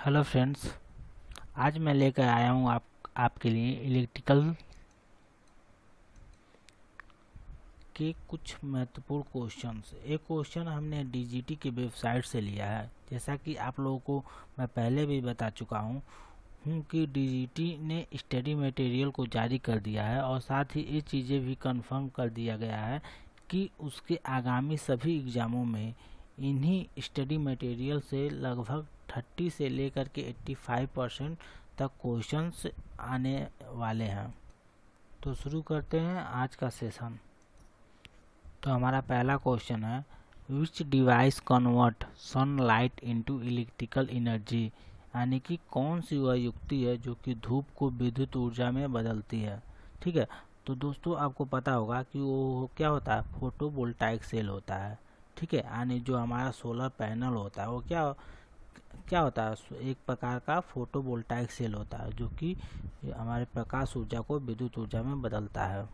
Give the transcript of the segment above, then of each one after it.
Hello friends, आज मैं लेकर आया हूँ आपके लिए इलेक्ट्रिकल के कुछ महत्वपूर्ण क्वेश्चंस। एक क्वेश्चन हमने डीजीटी की वेबसाइट से लिया है। जैसा कि आप लोगों को मैं पहले भी बता चुका हूँ कि डीजीटी ने स्टडी मटेरियल को जारी कर दिया है और साथ ही ये चीज़ें भी कंफर्म कर दिया गया है कि उसके आगामी सभी एग्ज़ामों में इन्हीं स्टडी मटेरियल से लगभग 30 से लेकर के 85% तक क्वेश्चंस आने वाले हैं। तो शुरू करते हैं आज का सेशन। तो हमारा पहला क्वेश्चन है, विच device convert sunlight into electrical energy, यानी कि कौन सी वह युक्ति है जो कि धूप को विद्युत ऊर्जा में बदलती है। ठीक है, तो दोस्तों आपको पता होगा कि वो क्या होता है, फोटोवोल्टाइक सेल होता है। ठीक है, यानी जो हमारा सोलर पैनल होता है वो क्या क्या होता है, एक प्रकार का फोटोवोल्टाइक सेल होता है जो कि हमारे प्रकाश ऊर्जा को विद्युत ऊर्जा में बदलता है।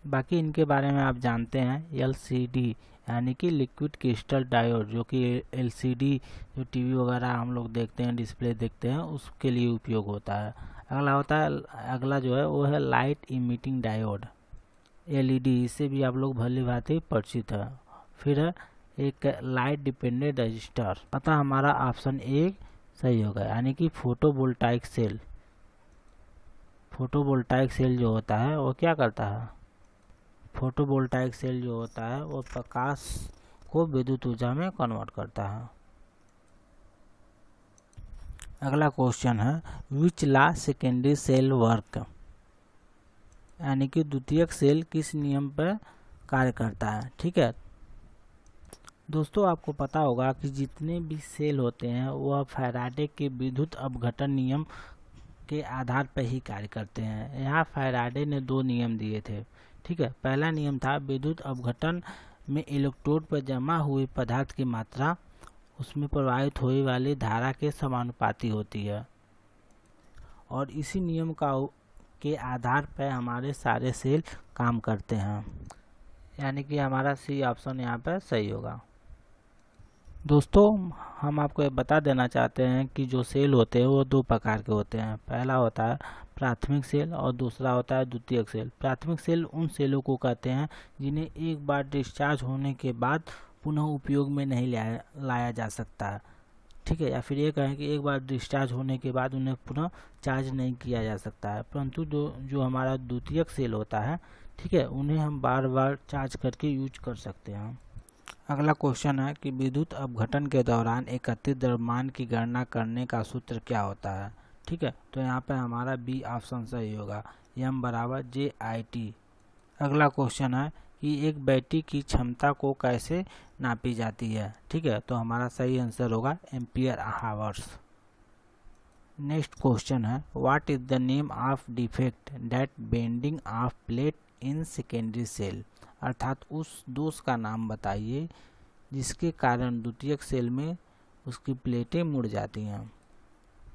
बाकी इनके बारे में आप जानते हैं, एलसीडी यानी कि लिक्विड क्रिस्टल डायोड, जो कि एलसीडी जो टीवी वगैरह हम लोग देखते हैं, डिस्प्ले देखते हैं, उसके लिए उपयोग होता है। अगला जो है वो है लाइट इमिटिंग डायोड, एलईडी, इससे भी आप लोग भली भांति परिचित है। फिर है एक लाइट डिपेंडेंट रजिस्टर। अतः हमारा ऑप्शन ए सही होगा, यानी कि फोटोवोल्टाइक सेल। फोटोवोल्टाइक सेल जो होता है वो क्या करता है, फोटोवोल्टाइक सेल जो होता है वो प्रकाश को विद्युत ऊर्जा में कन्वर्ट करता है। अगला क्वेश्चन है, which law secondary cell work, यानी कि द्वितीयक सेल किस नियम पर कार्य करता है। ठीक है दोस्तों, आपको पता होगा कि जितने भी सेल होते हैं वह फैराडे के विद्युत अपघटन नियम के आधार पर ही कार्य करते हैं। यहाँ फैराडे ने दो नियम दिए थे। ठीक है, पहला नियम था विद्युत अपघटन में इलेक्ट्रोड पर जमा हुई पदार्थ की मात्रा उसमें प्रवाहित होने वाली धारा के समानुपाती होती है, और इसी नियम के आधार पर हमारे सारे सेल काम करते हैं, यानी कि हमारा सी ऑप्शन यहाँ पर सही होगा। दोस्तों, हम आपको बता देना चाहते हैं कि जो सेल होते हैं वो दो प्रकार के होते हैं। पहला होता है प्राथमिक सेल और दूसरा होता है द्वितीयक सेल। प्राथमिक सेल उन सेलों को कहते हैं जिन्हें एक बार डिस्चार्ज होने के बाद पुनः उपयोग में नहीं लाया जा सकता है। ठीक है, या फिर ये कहें कि एक बार डिस्चार्ज होने के बाद उन्हें पुनः चार्ज नहीं किया जा सकता है। परंतु जो हमारा द्वितीयक सेल होता है, ठीक है, उन्हें हम बार बार चार्ज करके यूज कर सकते हैं। अगला क्वेश्चन है कि विद्युत अपघटन के दौरान एकत्रित द्रव्यमान की गणना करने का सूत्र क्या होता है। ठीक है, तो यहाँ पे हमारा बी ऑप्शन सही होगा, m बराबर JIT। अगला क्वेश्चन है कि एक बैटरी की क्षमता को कैसे नापी जाती है। ठीक है, तो हमारा सही आंसर होगा एम्पियर आवर्स। नेक्स्ट क्वेश्चन है, what is the name of defect that bending of plate in secondary cell, अर्थात उस दोष का नाम बताइए जिसके कारण द्वितीयक सेल में उसकी प्लेटें मुड़ जाती हैं।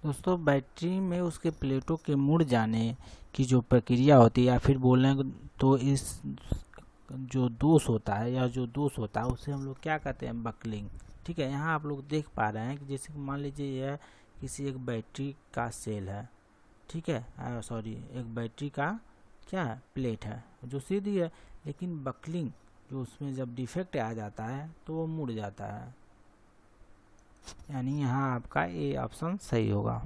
दोस्तों, बैटरी में उसके प्लेटों के मुड़ जाने की जो प्रक्रिया होती है, या फिर बोलें तो इस जो दोष होता है या जो दोष होता है उसे हम लोग क्या कहते हैं, बकलिंग। ठीक है, यहाँ आप लोग देख पा रहे हैं कि जैसे कि मान लीजिए यह किसी एक बैटरी का सेल है। ठीक है, सॉरी, एक बैटरी का क्या है, प्लेट है जो सीधी है, लेकिन बकलिंग जो उसमें जब डिफेक्ट आ जाता है तो वो मुड़ जाता है, यानी यहाँ आपका ए ऑप्शन सही होगा।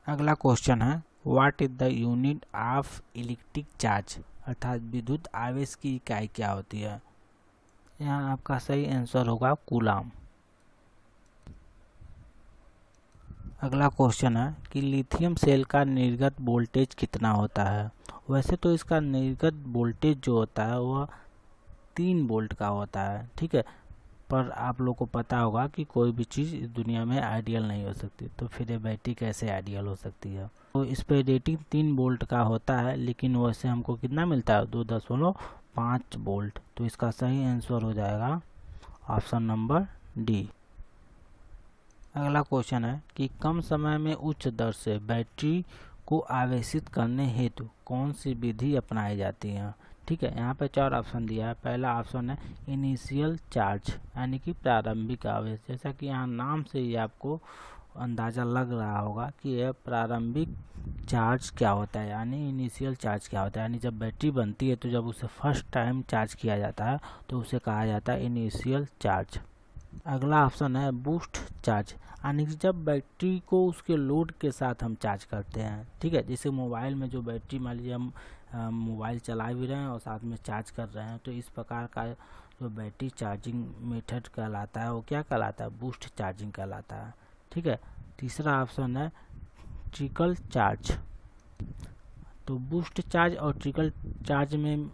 अगला क्वेश्चन है, what is the unit of electric charge, अर्थात विद्युत आवेश की इकाई क्या होती है। यहाँ आपका सही आंसर होगा कूलाम। अगला क्वेश्चन है कि लिथियम सेल का निर्गत वोल्टेज कितना होता है। वैसे तो इसका निर्गत वोल्टेज जो होता है वह 3 वोल्ट का होता है। ठीक है, पर आप लोग को पता होगा कि कोई भी चीज़ इस दुनिया में आइडियल नहीं हो सकती, तो फिर ये बैटरी कैसे आइडियल हो सकती है। तो इस पर रेटिंग 3 वोल्ट का होता है, लेकिन वैसे हमको कितना मिलता है, 2.5 वोल्ट। तो इसका सही आंसर हो जाएगा ऑप्शन नंबर डी। अगला क्वेश्चन है कि कम समय में उच्च दर से बैटरी को आवेशित करने हेतु कौन सी विधि अपनाई जाती है। ठीक है, यहाँ पे 4 ऑप्शन दिया है। पहला ऑप्शन है इनिशियल चार्ज, यानी कि प्रारंभिक आवेश। जैसा कि यहाँ नाम से ही आपको अंदाज़ा लग रहा होगा कि यह प्रारंभिक चार्ज क्या होता है, यानी इनिशियल चार्ज क्या होता है। यानी जब बैटरी बनती है तो जब उसे फर्स्ट टाइम चार्ज किया जाता है तो उसे कहा जाता है इनिशियल चार्ज। अगला ऑप्शन है बूस्ट चार्ज, यानी कि जब बैटरी को उसके लोड के साथ हम चार्ज करते हैं, ठीक है। जैसे मोबाइल में जो बैटरी, मान लीजिए हम मोबाइल चला भी रहे हैं और साथ में चार्ज कर रहे हैं, तो इस प्रकार का जो बैटरी चार्जिंग मेथड कहलाता है वो क्या कहलाता है, बूस्ट चार्जिंग कहलाता है, ठीक है। तीसरा ऑप्शन है ट्रिकल चार्ज। तो बूस्ट चार्ज और ट्रिकल चार्ज में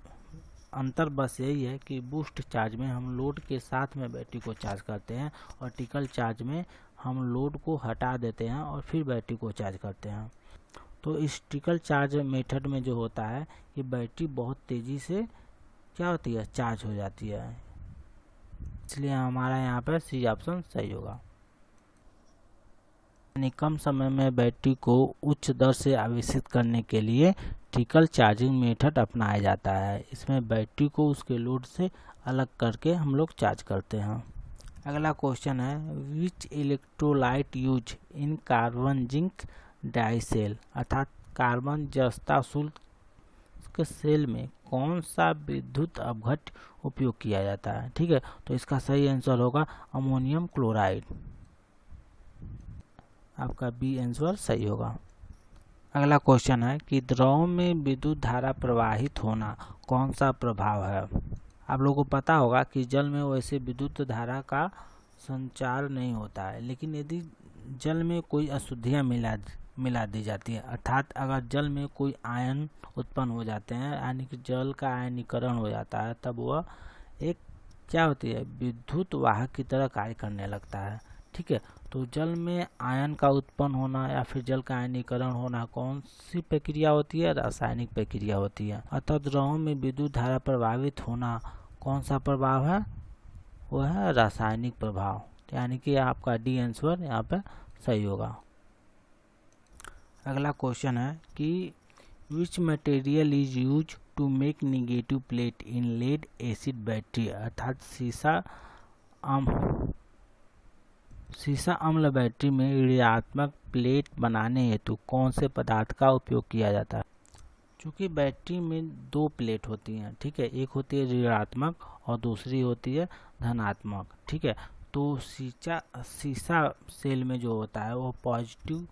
अंतर बस यही है कि बूस्ट चार्ज में हम लोड के साथ में बैटरी को चार्ज करते हैं और ट्रिकल चार्ज में हम लोड को हटा देते हैं और फिर बैटरी को चार्ज करते हैं। तो इस ट्रिकल चार्ज मेथड में जो होता है कि बैटरी बहुत तेज़ी से क्या होती है, चार्ज हो जाती है, इसलिए हमारा यहाँ पर सी ऑप्शन सही होगा। यानी कम समय में बैटरी को उच्च दर से आवेशित करने के लिए ट्रिकल चार्जिंग मेथड अपनाया जाता है। इसमें बैटरी को उसके लोड से अलग करके हम लोग चार्ज करते हैं। अगला क्वेश्चन है which electrolyte use in carbon zinc dry cell, अर्थात कार्बन जस्ता शुल्क सेल में कौन सा विद्युत अपघट्य उपयोग किया जाता है, ठीक है। तो इसका सही आंसर होगा अमोनियम क्लोराइड, आपका बी आंसर सही होगा। अगला क्वेश्चन है कि द्रव में विद्युत धारा प्रवाहित होना कौन सा प्रभाव है। आप लोगों को पता होगा कि जल में वैसे विद्युत धारा का संचार नहीं होता है, लेकिन यदि जल में कोई अशुद्धियाँ मिला दी जाती है, अर्थात अगर जल में कोई आयन उत्पन्न हो जाते हैं, यानी कि जल का आयनीकरण हो जाता है, तब वह एक क्या होती है, विद्युत वाहक की तरह कार्य करने लगता है, ठीक है। तो जल में आयन का उत्पन्न होना या फिर जल का आयनीकरण होना कौन सी प्रक्रिया होती है, रासायनिक प्रक्रिया होती है। अतः द्रव में विद्युत धारा प्रभावित होना कौन सा प्रभाव है, वो है रासायनिक प्रभाव, यानी कि आपका डी आंसर यहाँ पे सही होगा। अगला क्वेश्चन है कि which material is use to make negative plate in lead acid battery, अर्थात सीसा अम्ल बैटरी में ऋणात्मक प्लेट बनाने हेतु कौन से पदार्थ का उपयोग किया जाता है। चूँकि बैटरी में दो प्लेट होती हैं, ठीक है, एक होती है ऋणात्मक और दूसरी होती है धनात्मक, ठीक है। तो सीसा सेल में जो होता है वो पॉजिटिव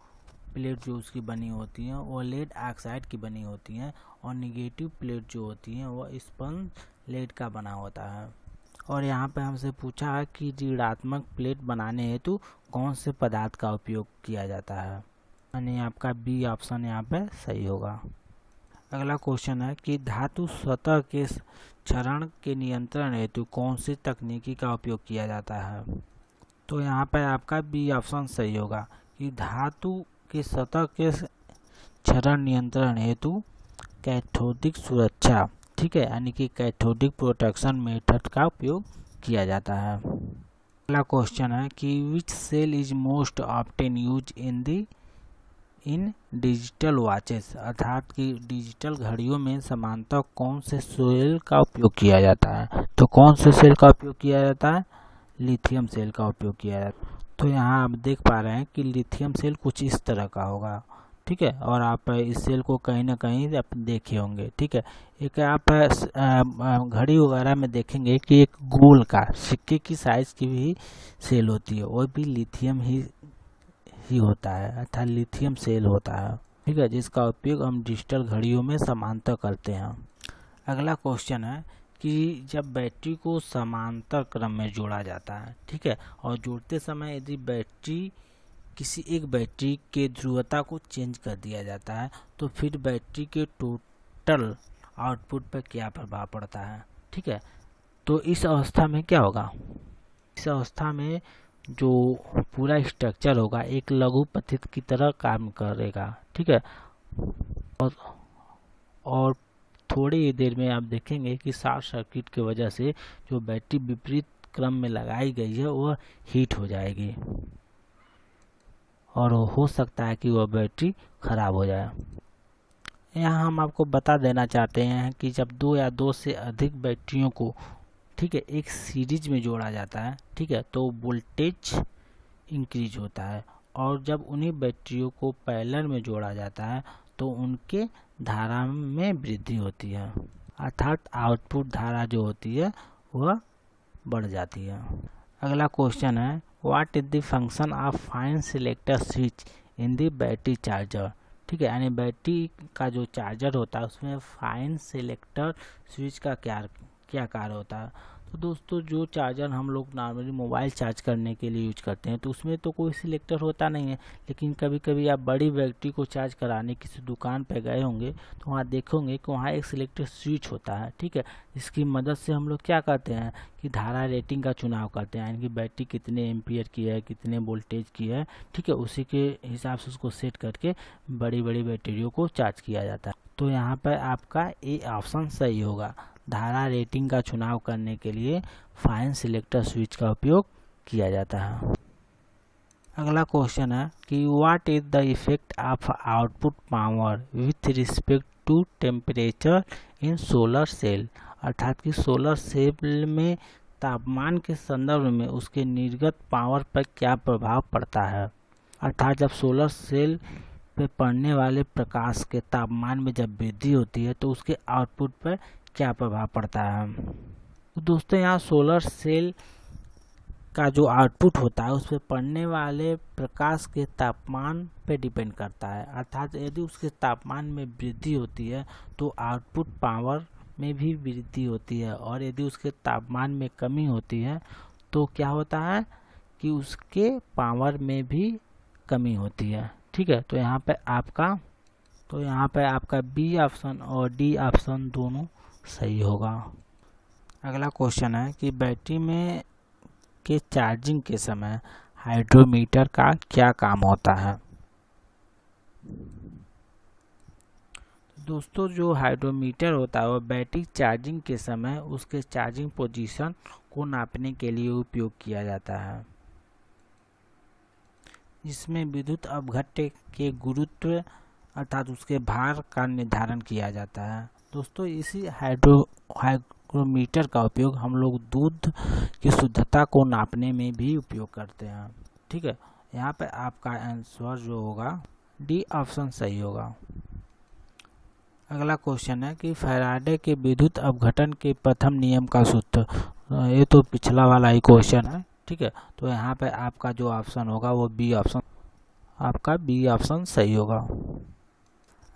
प्लेट जो उसकी बनी होती हैं वो लेड ऑक्साइड की बनी होती हैं, और नेगेटिव प्लेट जो होती हैं वो स्पंज लेड का बना होता है। और यहाँ पे हमसे पूछा है कि ऋणात्मक प्लेट बनाने हेतु कौन से पदार्थ का उपयोग किया जाता है, यानी आपका बी ऑप्शन यहाँ पे सही होगा। अगला क्वेश्चन है कि धातु सतह के क्षरण के नियंत्रण हेतु कौन सी तकनीकी का उपयोग किया जाता है। तो यहाँ पे आपका बी ऑप्शन सही होगा कि धातु के सतह के क्षरण नियंत्रण हेतु कैथोडिक सुरक्षा, ठीक है, यानी कि कैथोडिक प्रोटेक्शन मेथड का उपयोग किया जाता है। अगला क्वेश्चन है कि which cell is most often use in digital watches, अर्थात कि डिजिटल घड़ियों में सामान्यतः कौन से सेल का उपयोग किया जाता है। तो कौन से सेल का उपयोग किया जाता है, लिथियम सेल का उपयोग किया जाता है। तो यहाँ आप देख पा रहे हैं कि लिथियम सेल कुछ इस तरह का होगा, ठीक है, और आप इस सेल को कहीं ना कहीं आप देखे होंगे, ठीक है। एक आप घड़ी वगैरह में देखेंगे कि एक गोल का सिक्के की साइज की भी सेल होती है, वो भी लिथियम ही होता है, अर्थात लिथियम सेल होता है, ठीक है, जिसका उपयोग हम डिजिटल घड़ियों में समानांतर करते हैं। अगला क्वेश्चन है कि जब बैटरी को समांतर क्रम में जोड़ा जाता है, ठीक है, और जोड़ते समय यदि किसी एक बैटरी के ध्रुवता को चेंज कर दिया जाता है तो फिर बैटरी के टोटल आउटपुट पर क्या प्रभाव पड़ता है, ठीक है। तो इस अवस्था में क्या होगा, इस अवस्था में जो पूरा स्ट्रक्चर होगा एक लघु पथित की तरह काम करेगा, ठीक है, और थोड़ी ही देर में आप देखेंगे कि शॉर्ट सर्किट की वजह से जो बैटरी विपरीत क्रम में लगाई गई है वह हीट हो जाएगी और हो सकता है कि वह बैटरी खराब हो जाए। यहाँ हम आपको बता देना चाहते हैं कि जब दो या दो से अधिक बैटरियों को, ठीक है, एक सीरीज में जोड़ा जाता है, ठीक है, तो वोल्टेज इंक्रीज होता है और जब उन्हीं बैटरियों को पैरेलल में जोड़ा जाता है तो उनके धारा में वृद्धि होती है, अर्थात आउटपुट धारा जो होती है वह बढ़ जाती है। अगला क्वेश्चन है what is the function of fine selector switch in the battery charger. ठीक है, यानी बैटरी का जो चार्जर होता है उसमें फाइन सिलेक्टर स्विच का क्या कार्य होता है। तो दोस्तों जो चार्जर हम लोग नॉर्मली मोबाइल चार्ज करने के लिए यूज करते हैं तो उसमें तो कोई सिलेक्टर होता नहीं है, लेकिन कभी कभी आप बड़ी बैटरी को चार्ज कराने किसी दुकान पे गए होंगे तो वहाँ देखोगे कि वहाँ एक सिलेक्टर स्विच होता है। ठीक है, इसकी मदद से हम लोग क्या करते हैं कि धारा रेटिंग का चुनाव करते हैं, यानी कि बैटरी कितने एम्पियर की है, कितने वोल्टेज की है। ठीक है, उसी के हिसाब से उसको सेट करके बड़ी बड़ी बैटरियों को चार्ज किया जाता है। तो यहाँ पर आपका ए ऑप्शन सही होगा, धारा रेटिंग का चुनाव करने के लिए फाइन सिलेक्टर स्विच का उपयोग किया जाता है। अगला क्वेश्चन है कि what is the effect of output power with respect to temperature in solar cell. अर्थात कि सोलर सेल में तापमान के संदर्भ में उसके निर्गत पावर पर क्या प्रभाव पड़ता है। अर्थात जब सोलर सेल पे पड़ने वाले प्रकाश के तापमान में जब वृद्धि होती है तो उसके आउटपुट पर क्या प्रभाव पड़ता है। तो दोस्तों यहाँ सोलर सेल का जो आउटपुट होता है उस पर पड़ने वाले प्रकाश के तापमान पे डिपेंड करता है। अर्थात यदि उसके तापमान में वृद्धि होती है तो आउटपुट पावर में भी वृद्धि होती है, और यदि उसके तापमान में कमी होती है तो क्या होता है कि उसके पावर में भी कमी होती है। ठीक है, तो यहाँ पे आपका बी ऑप्शन और डी ऑप्शन दोनों सही होगा। अगला क्वेश्चन है कि बैटरी में के चार्जिंग के समय हाइड्रोमीटर का क्या काम होता है। दोस्तों जो हाइड्रोमीटर होता है वह बैटरी चार्जिंग के समय उसके चार्जिंग पोजीशन को नापने के लिए उपयोग किया जाता है। इसमें विद्युत अपघट्य के गुरुत्व अर्थात उसके भार का निर्धारण किया जाता है। दोस्तों इसी हाइग्रोमीटर का उपयोग हम लोग दूध की शुद्धता को नापने में भी उपयोग करते हैं। ठीक है, यहाँ पे आपका आंसर जो होगा डी ऑप्शन सही होगा। अगला क्वेश्चन है कि फैराडे के विद्युत अपघटन के प्रथम नियम का सूत्र। ये तो पिछला वाला ही क्वेश्चन है। ठीक है, तो यहाँ पे आपका जो ऑप्शन होगा वो बी ऑप्शन, आपका बी ऑप्शन सही होगा।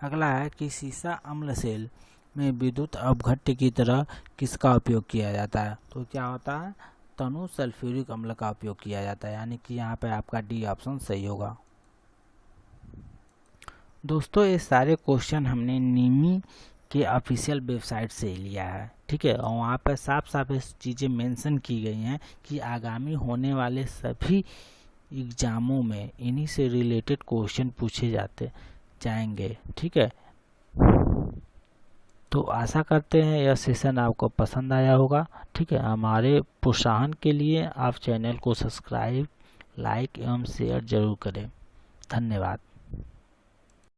अगला है कि सीसा अम्ल सेल में विद्युत अपघट्य की तरह किसका उपयोग किया जाता है। तो क्या होता है, तनु सल्फ्यूरिक अम्ल का उपयोग किया जाता है, यानी कि यहाँ पे आपका डी ऑप्शन सही होगा। दोस्तों ये सारे क्वेश्चन हमने नीमी के ऑफिशियल वेबसाइट से लिया है। ठीक है, और वहाँ पर साफ साफ इस चीज़ें मेंशन की गई हैं कि आगामी होने वाले सभी एग्जामों में इन्हीं से रिलेटेड क्वेश्चन पूछे जाएंगे। ठीक है, तो आशा करते हैं यह सेशन आपको पसंद आया होगा। ठीक है, हमारे प्रोत्साहन के लिए आप चैनल को सब्सक्राइब, लाइक एवं शेयर जरूर करें। धन्यवाद।